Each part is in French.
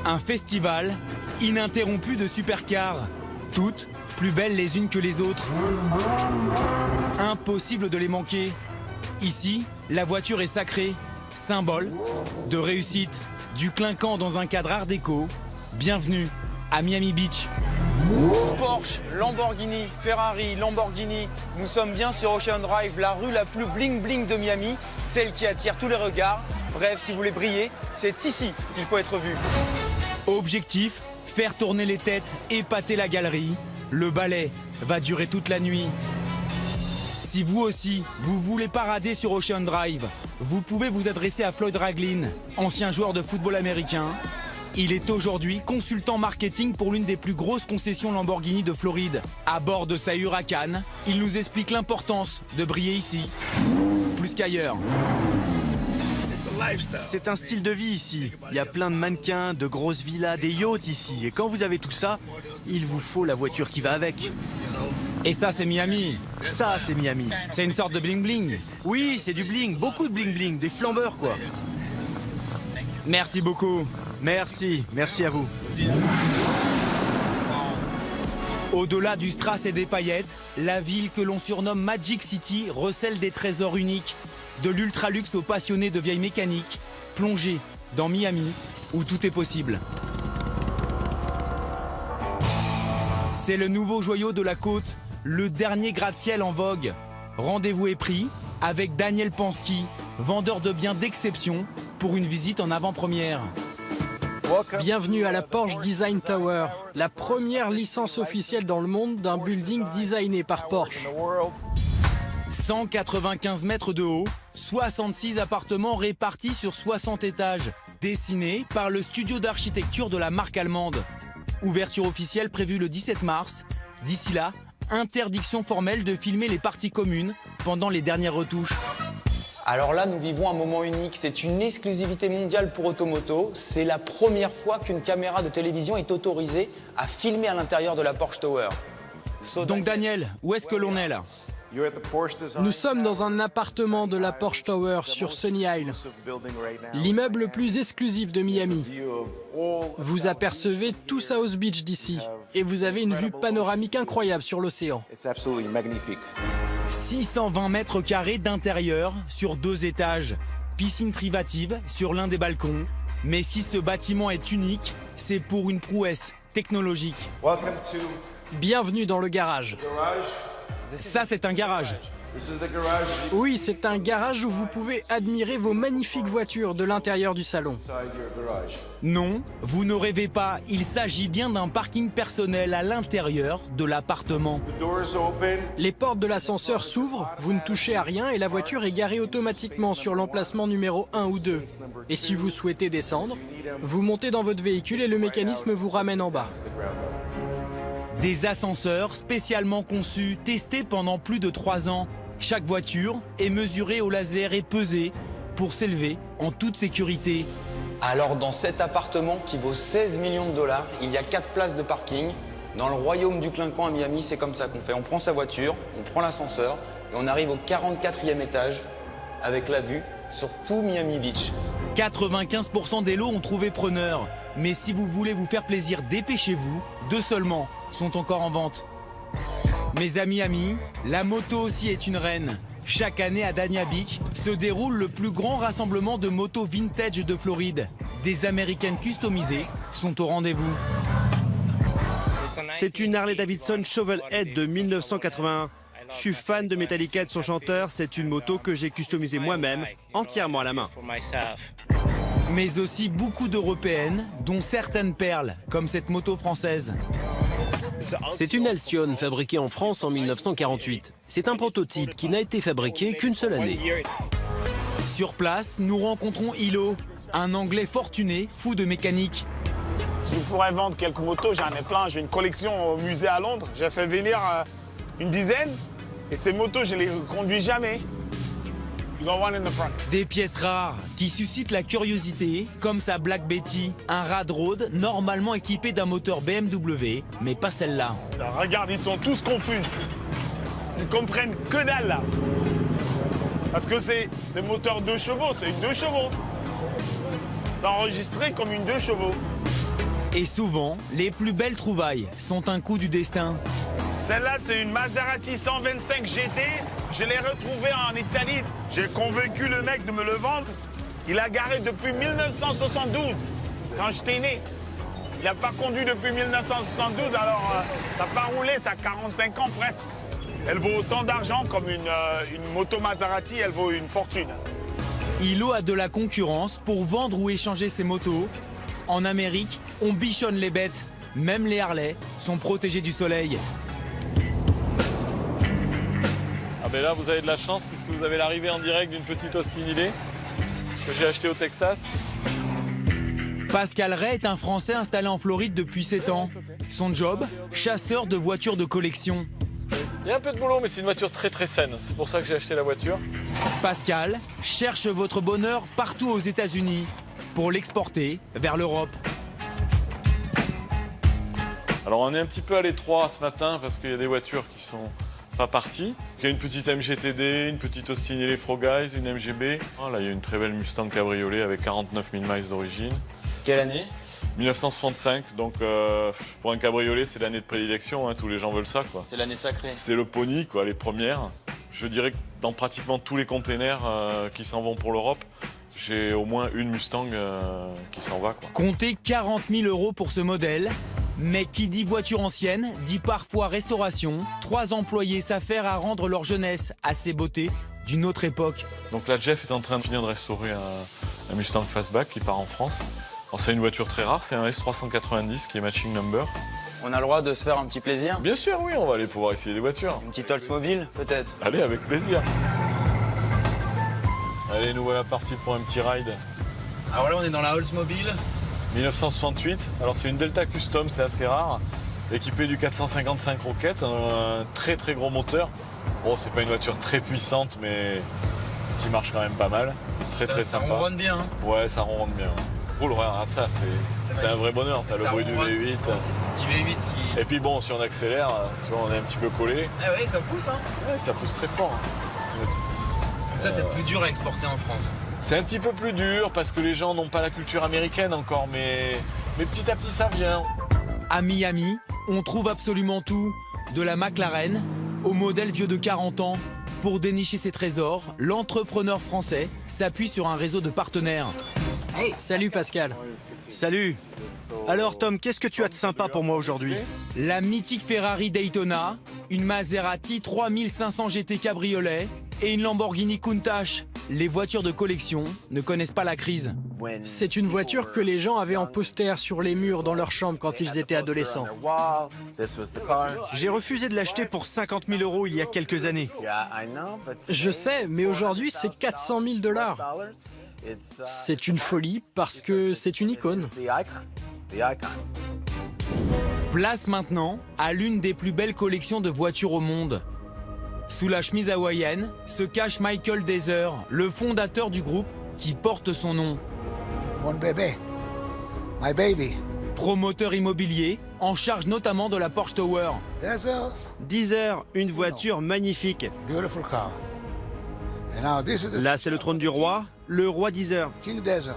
Un festival ininterrompu de supercars, toutes plus belles les unes que les autres. Impossible de les manquer. Ici, la voiture est sacrée, symbole de réussite, du clinquant dans un cadre art déco. Bienvenue à Miami Beach. Porsche, Lamborghini, Ferrari, Lamborghini, nous sommes bien sur Ocean Drive, la rue la plus bling-bling de Miami, celle qui attire tous les regards. Bref, si vous voulez briller, c'est ici qu'il faut être vu. Objectif, faire tourner les têtes, épater la galerie. Le ballet va durer toute la nuit. Si vous aussi, vous voulez parader sur Ocean Drive, vous pouvez vous adresser à Floyd Ragland, ancien joueur de football américain. Il est aujourd'hui consultant marketing pour l'une des plus grosses concessions Lamborghini de Floride. À bord de sa Huracan, il nous explique l'importance de briller ici, plus qu'ailleurs. C'est un style de vie ici. Il y a plein de mannequins, de grosses villas, des yachts ici. Et quand vous avez tout ça, il vous faut la voiture qui va avec. Et ça, c'est Miami. Ça, c'est Miami. C'est une sorte de bling-bling. Oui, c'est du bling, beaucoup de bling-bling, des flambeurs quoi. Merci beaucoup. Merci à vous. Au-delà du strass et des paillettes, la ville que l'on surnomme Magic City recèle des trésors uniques. De l'ultra-luxe aux passionnés de vieilles mécaniques, plongés dans Miami, où tout est possible. C'est le nouveau joyau de la côte, le dernier gratte-ciel en vogue. Rendez-vous est pris avec Daniel Pansky, vendeur de biens d'exception, pour une visite en avant-première. Bienvenue à la Porsche Design Tower, la première licence officielle dans le monde d'un building designé par Porsche. 195 mètres de haut, 66 appartements répartis sur 60 étages, dessinés par le studio d'architecture de la marque allemande. Ouverture officielle prévue le 17 mars. D'ici là, interdiction formelle de filmer les parties communes pendant les dernières retouches. Alors là, nous vivons un moment unique. C'est une exclusivité mondiale pour Automoto. C'est la première fois qu'une caméra de télévision est autorisée à filmer à l'intérieur de la Porsche Tower. Donc Daniel, où est-ce que l'on est là ? Nous sommes dans un appartement de la Porsche Tower sur Sunny Isle, l'immeuble le plus exclusif de Miami. Vous apercevez tout South Beach d'ici et vous avez une vue panoramique incroyable sur l'océan. 620 mètres carrés d'intérieur sur 2 étages, piscine privative sur l'un des balcons. Mais si ce bâtiment est unique, c'est pour une prouesse technologique. Bienvenue dans le garage. Ça, c'est un garage. Oui, c'est un garage où vous pouvez admirer vos magnifiques voitures de l'intérieur du salon. Non, vous ne rêvez pas, il s'agit bien d'un parking personnel à l'intérieur de l'appartement. Les portes de l'ascenseur s'ouvrent, vous ne touchez à rien et la voiture est garée automatiquement sur l'emplacement numéro 1 ou 2. Et si vous souhaitez descendre, vous montez dans votre véhicule et le mécanisme vous ramène en bas. Des ascenseurs spécialement conçus, testés pendant plus de 3 ans. Chaque voiture est mesurée au laser et pesée pour s'élever en toute sécurité. Alors dans cet appartement qui vaut 16 millions de dollars, il y a 4 places de parking. Dans le royaume du clinquant à Miami, c'est comme ça qu'on fait. On prend sa voiture, on prend l'ascenseur et on arrive au 44e étage avec la vue sur tout Miami Beach. 95% des lots ont trouvé preneur. Mais si vous voulez vous faire plaisir, dépêchez-vous. 2 seulement sont encore en vente. Mes amis, la moto aussi est une reine. Chaque année à Dania Beach se déroule le plus grand rassemblement de motos vintage de Floride. Des américaines customisées sont au rendez-vous. C'est une Harley Davidson Shovelhead de 1981. Je suis fan de Metallica et de son chanteur. C'est une moto que j'ai customisée moi-même, entièrement à la main. Mais aussi beaucoup d'européennes, dont certaines perles, comme cette moto française. C'est une Alcyon fabriquée en France en 1948. C'est un prototype qui n'a été fabriqué qu'une seule année. Sur place, nous rencontrons Hilo, un Anglais fortuné, fou de mécanique. Si je pourrais vendre quelques motos, j'en ai plein. J'ai une collection au musée à Londres. J'ai fait venir une dizaine. Et ces motos, je les conduis jamais. Des pièces rares qui suscitent la curiosité, comme sa Black Betty, un Rad Road normalement équipé d'un moteur BMW, mais pas celle-là. Regarde, ils sont tous confus. Ils comprennent que dalle là. Parce que c'est moteur 2 chevaux, c'est une 2 chevaux. C'est enregistré comme une 2 chevaux. Et souvent, les plus belles trouvailles sont un coup du destin. Celle-là, c'est une Maserati 125 GT. Je l'ai retrouvée en Italie. J'ai convaincu le mec de me le vendre. Il a garé depuis 1972, quand j'étais né. Il n'a pas conduit depuis 1972, alors ça n'a pas roulé, ça a 45 ans presque. Elle vaut autant d'argent comme une moto Maserati, elle vaut une fortune. Hilo a de la concurrence pour vendre ou échanger ses motos. En Amérique, on bichonne les bêtes. Même les Harley sont protégés du soleil. Ah ben là, vous avez de la chance puisque vous avez l'arrivée en direct d'une petite Austin Hillet que j'ai achetée au Texas. Pascal Ray est un Français installé en Floride depuis 7 ans. Son job, chasseur de voitures de collection. Il y a un peu de boulot, mais c'est une voiture très très saine. C'est pour ça que j'ai acheté la voiture. Pascal cherche votre bonheur partout aux États-Unis pour l'exporter vers l'Europe. Alors on est un petit peu à l'étroit ce matin parce qu'il y a des voitures qui sont pas parties. Il y a une petite MGTD, une petite Austin Hillet Fro Guys, une MGB. Ah, là, il y a une très belle Mustang cabriolet avec 49 000 miles d'origine. Quelle année? 1965, donc pour un cabriolet, c'est l'année de prédilection, hein, tous les gens veulent ça, quoi. C'est l'année sacrée. C'est le pony, quoi, les premières. Je dirais que dans pratiquement tous les containers qui s'en vont pour l'Europe, j'ai au moins une Mustang qui s'en va, quoi. Comptez 40 000 € pour ce modèle. Mais qui dit voiture ancienne, dit parfois restauration. 3 employés s'affairent à rendre leur jeunesse à ces beautés d'une autre époque. Donc là, Jeff est en train de finir de restaurer un Mustang Fastback qui part en France. Alors, c'est une voiture très rare, c'est un S390 qui est matching number. On a le droit de se faire un petit plaisir? Bien sûr, oui, on va aller pouvoir essayer des voitures. Une petite Oldsmobile, peut-être? Allez, avec plaisir. Allez, nous voilà partis pour un petit ride. Alors là, on est dans la Oldsmobile. 1968, alors c'est une Delta Custom, c'est assez rare, équipée du 455 Rocket, un très très gros moteur. Bon, c'est pas une voiture très puissante, mais qui marche quand même pas mal. Très sympa. Ça ronronne bien. Hein. Ouais, ça ronronne bien. Cool, regarde ça, c'est un vrai bonheur. T'as le bruit du V8. Petit V8 qui... Et puis bon, si on accélère, tu vois, on est un petit peu collé. Ah ouais, ça pousse, hein. Ouais, ça pousse très fort. Donc ça, c'est plus dur à exporter en France. C'est un petit peu plus dur parce que les gens n'ont pas la culture américaine encore, mais petit à petit ça vient. À Miami, on trouve absolument tout, de la McLaren au modèle vieux de 40 ans. Pour dénicher ses trésors, l'entrepreneur français s'appuie sur un réseau de partenaires. Hey, salut Pascal. Salut. Alors Tom, qu'est-ce que tu as de sympa pour moi aujourd'hui? La mythique Ferrari Daytona, une Maserati 3500 GT cabriolet et une Lamborghini Countach. Les voitures de collection ne connaissent pas la crise. C'est une voiture que les gens avaient en poster sur les murs dans leur chambre quand ils étaient adolescents. J'ai refusé de l'acheter pour 50 000 € il y a quelques années. Je sais, mais aujourd'hui c'est 400 000 $. C'est une folie parce que c'est une icône. Place maintenant à l'une des plus belles collections de voitures au monde. Sous la chemise hawaïenne se cache Michael Dazer, le fondateur du groupe qui porte son nom. Mon bébé, my baby. Promoteur immobilier, en charge notamment de la Porsche Tower. Deezer, une voiture magnifique. Beautiful car. And now this is the Là, c'est le trône du roi, le roi Deezer. King Desert.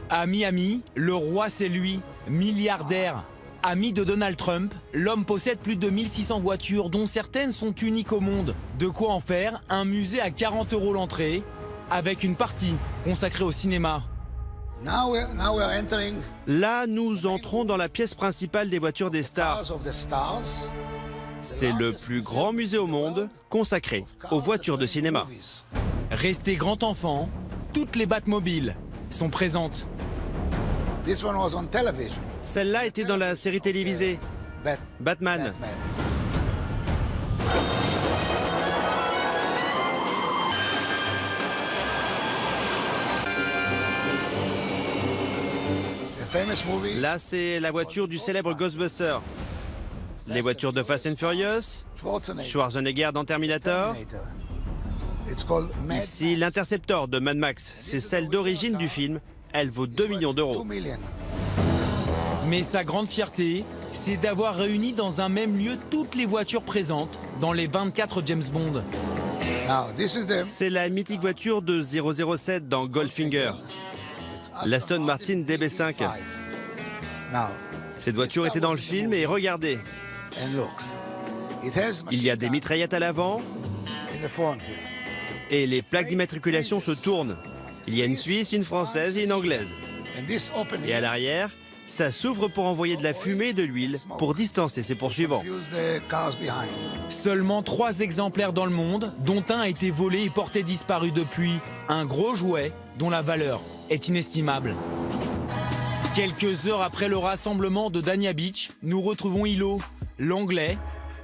À Miami, le roi c'est lui, milliardaire. Ami de Donald Trump, l'homme possède plus de 1600 voitures dont certaines sont uniques au monde. De quoi en faire un musée à 40 € l'entrée, avec une partie consacrée au cinéma. Now we're entering Là, nous entrons dans la pièce principale des voitures des stars. House of the Stars. C'est le plus grand musée au monde consacré aux voitures de cinéma. Resté grand enfant, toutes les Batmobiles sont présentes. This one was on television. Celle-là était dans la série télévisée Batman. A famous movie. Là, c'est la voiture du célèbre Ghostbuster. Les voitures de Fast and Furious, Schwarzenegger dans Terminator. It's called Mad Ici, l'Interceptor de Mad Max. C'est celle d'origine du film. Elle vaut 2 millions $2 d'euros. million. Mais sa grande fierté, c'est d'avoir réuni dans un même lieu toutes les voitures présentes dans les 24 James Bond. Now this is the C'est la mythique voiture de 007 dans Goldfinger. L'Aston Martin DB5. Now, Cette voiture était dans le film et regardez, and look, it has il y a des mitraillettes à l'avant in the front here. et les plaques d'immatriculation se tournent. Il y a une Suisse, une Française et une Anglaise. And this opening Et à l'arrière, ça s'ouvre pour envoyer de la fumée et de l'huile pour distancer ses poursuivants. fuse the cars behind. Seulement 3 exemplaires dans le monde, dont un a été volé et porté disparu depuis. Un gros jouet dont la valeur est inestimable. Quelques heures après le rassemblement de Dania Beach, nous retrouvons Hilo. L'Anglais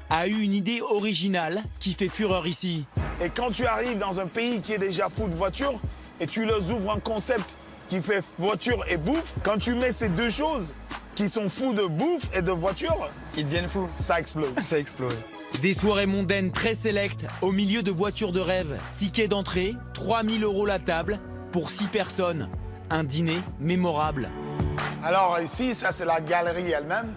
a eu une idée originale qui fait fureur ici. Et quand tu arrives dans un pays qui est déjà fou de voiture et tu leur ouvres un concept qui fait voiture et bouffe, quand tu mets ces deux choses qui sont fous de bouffe et de voiture, Ils deviennent fous. ça explose. Ça explose. Des soirées mondaines très sélectes au milieu de voitures de rêve. Ticket d'entrée, 3000 € la table pour 6 personnes. Un dîner mémorable. Alors ici, ça c'est la galerie elle-même.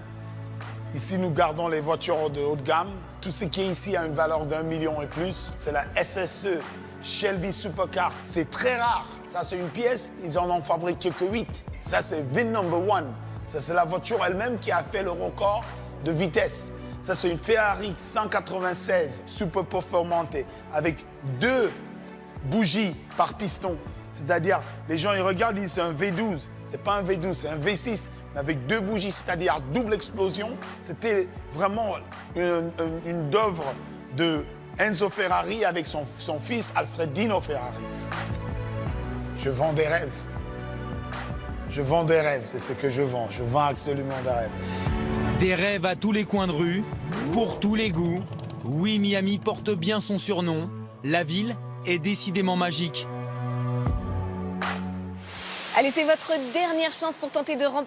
Ici, nous gardons les voitures de haut de gamme. Tout ce qui est ici a une valeur d'1 million et plus. C'est la SSE Shelby Supercar. C'est très rare. Ça, c'est une pièce, ils en ont fabriqué que 8. Ça, c'est VIN number 1. Ça, c'est la voiture elle-même qui a fait le record de vitesse. Ça, c'est une Ferrari 196 super performante avec 2 bougies par piston. C'est-à-dire, les gens, ils regardent, ils disent c'est un V12. C'est pas un V12, c'est un V6, mais avec 2 bougies, c'est-à-dire double explosion. C'était vraiment une œuvre de Enzo Ferrari avec son fils Alfredino Ferrari. Je vends des rêves. Je vends des rêves, c'est ce que je vends. Je vends absolument des rêves. Des rêves à tous les coins de rue, pour tous les goûts. Oui, Miami porte bien son surnom. La ville est décidément magique. Allez, c'est votre dernière chance pour tenter de remporter